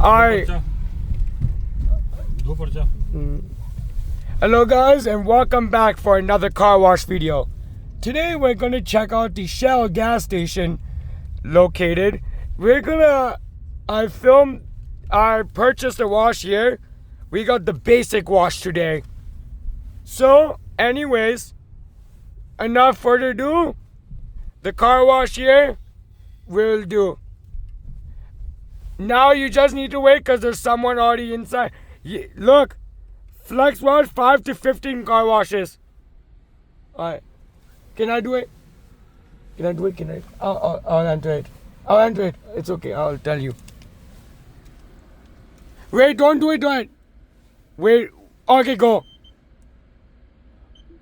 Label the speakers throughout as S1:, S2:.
S1: Alright.
S2: दो
S1: Hello guys and welcome back for another car wash video. Today we're going to check out the Shell gas station located. I purchased a wash here. We got the basic wash today. So anyways, enough further ado, the car wash here will do. Now you just need to wait because there's someone already inside. Look, Flex Wash 5 to 15 car washes. Alright. Can I do it? I'll enter it. I'll enter it. It's okay. I'll tell you. Wait, don't do it. Wait. Okay, go.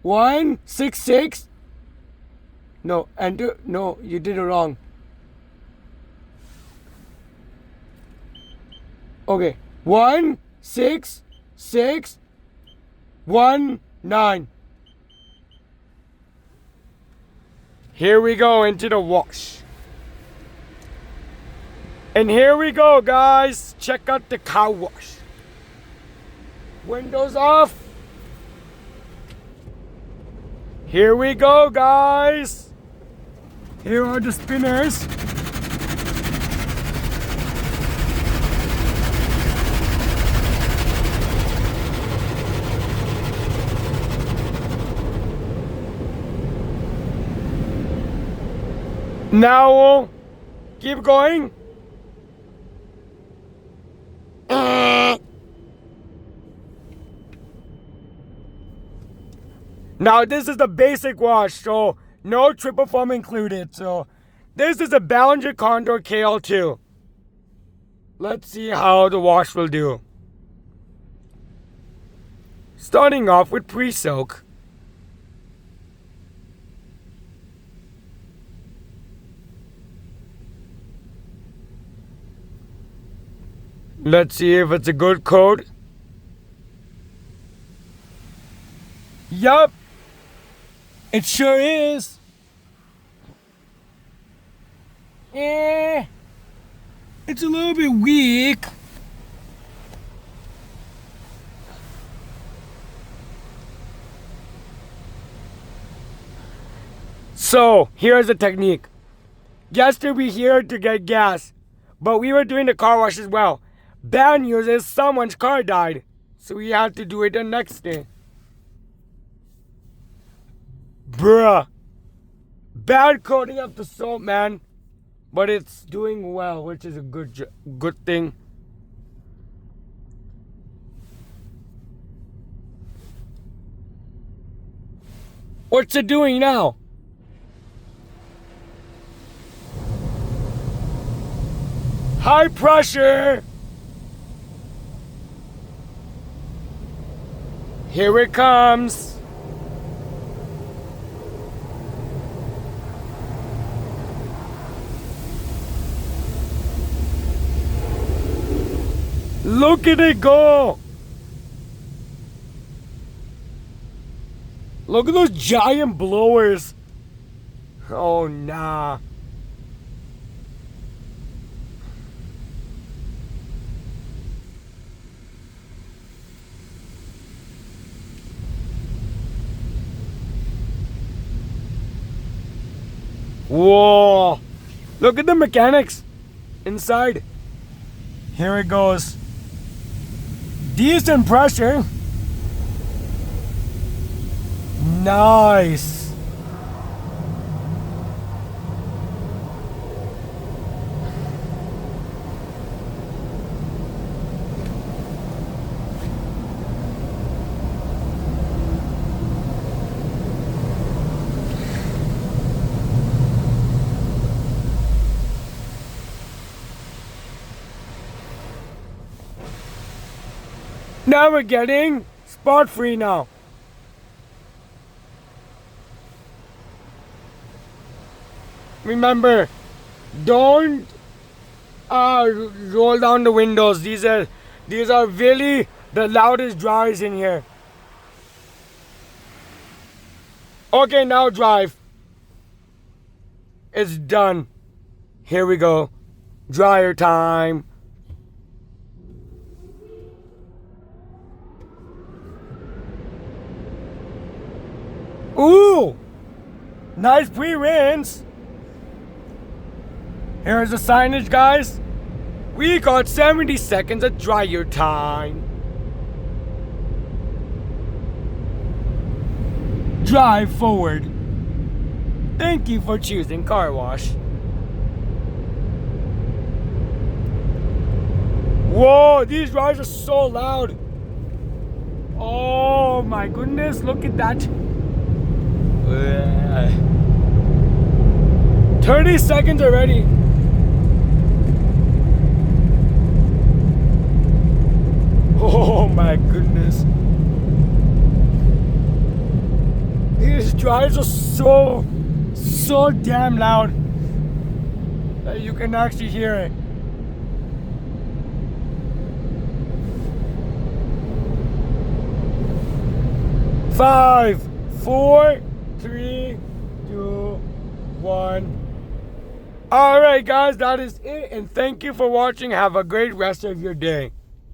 S1: 166. No, enter. No, you did it wrong. Okay. 16619. Here we go into the wash. And here we go, guys. Check out the car wash. Windows off. Here we go, guys. Here are the spinners. Now, keep going. Now, this is the basic wash, so no triple foam included. So, this is a Ballinger Condor KL2. Let's see how the wash will do. Starting off with pre-soak. Let's see if it's a good coat. Yup. It sure is. It's a little bit weak. So, here's the technique. Yesterday we here to get gas, but we were doing the car wash as well. Bad news is someone's car died, so we had to do it the next day. Bruh. Bad coating of the soap, man. But it's doing well, which is a good thing. What's it doing now? High pressure. Here it comes. Look at it go. Look at those giant blowers. Oh, nah. Whoa. Look at the mechanics inside. Here it goes. Decent pressure. Nice. Now we're getting spot free now. Remember, don't roll down the windows. These are really the loudest dryers in here. Okay, now drive. It's done. Here we go. Dryer time. Ooh! Nice pre-rinse. Here's the signage, guys. We got 70 seconds of dryer time. Drive forward. Thank you for choosing car wash. Whoa, these rides are so loud. Oh my goodness, look at that. 30 seconds already. Oh my goodness. These drives are so damn loud that you can actually hear it. Five, 4, 3, 2, 1. Alright guys, that is it, and thank you for watching. Have a great rest of your day.